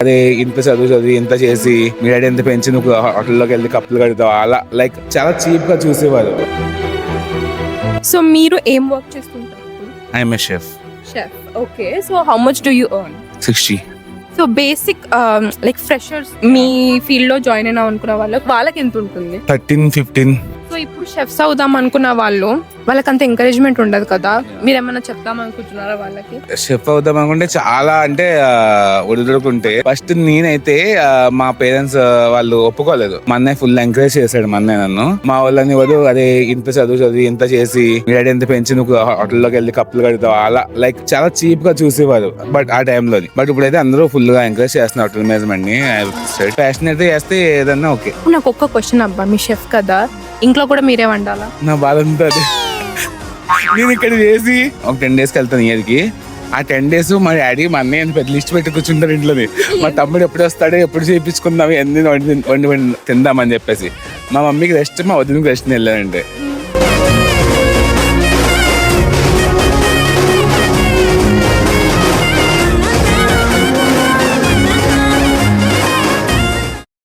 అదే ఇంత చదివి ఇంత చేసి మీ డాడీ ఎంత పెంచి నువ్వు హోటల్లోకి వెళ్ళి కప్పులు కడతావు అలా లైక్ చాలా చీప్ గా చూసేవారు. సో మీరు ఏం వర్క్ చేస్తుంటారు? I'm a chef. Chef. Okay. So how much do you earn? 60. So basic like freshers me field లో జాయిన్ అయినా అనుకున్న వాళ్ళకి ఎంత ఉంటుంది? 13-15. సో ఇప్పుడు షెఫ్స్ అవుదాం అనుకున్న వాళ్ళకి అంత ఎంకరేజ్మెంట్ ఉండదు కదా, మీరు ఏమైనా చెప్దాం అనుకుంటున్నారా వాళ్ళకి? షెఫ్ అవుదాం అనుకుంటే చాలా అంటే ఒడిదుడుకుంటే ఫస్ట్ నేనైతే మా పేరెంట్స్ వాళ్ళు ఒప్పుకోలేదు. మా అన్నయ్య ఫుల్ ఎంకరేజ్ చేశాడు. మా అన్నయ్య నన్ను మా వాళ్ళని అదే ఇంత చదివి ఇంత చేసి మీ డాడీ ఎంత పెంచి నువ్వు హోటల్లోకి వెళ్ళి కప్పులు కడతావు అలా లైక్ చాలా చీప్ గా చూసేవారు బట్ ఆ టైంలో. బట్ ఇప్పుడైతే అందరూ ఫుల్ గా ఎంకరేజ్ చేస్తున్నారు హోటల్ మేనేజ్మెంట్ ని. ప్యాషన్ అయితే చేస్తే ఏదన్నా ఓకే. నాకు ఒక్క క్వశ్చన్ అబ్బా, మీ షెఫ్ కదా, ఇంట్లో కూడా మీరే వండాలా? నా బాధ అంతా అదే. నేను ఇక్కడ చేసి ఒక 10 days వెళ్తాను ఇయర్కి. ఆ 10 days మా డాడీ మా అన్నయ్య పెద్ద లిస్ట్ పెట్టి కూర్చుంటారు ఇంట్లోని. మా తమ్ముడు ఎప్పుడు వస్తాడో ఎప్పుడు చేయించుకుందాం ఎన్ని వండి తిందామని చెప్పేసి. మా మమ్మీకి రెస్ట్, మా వదినకి రెస్ట్ వెళ్ళానంటే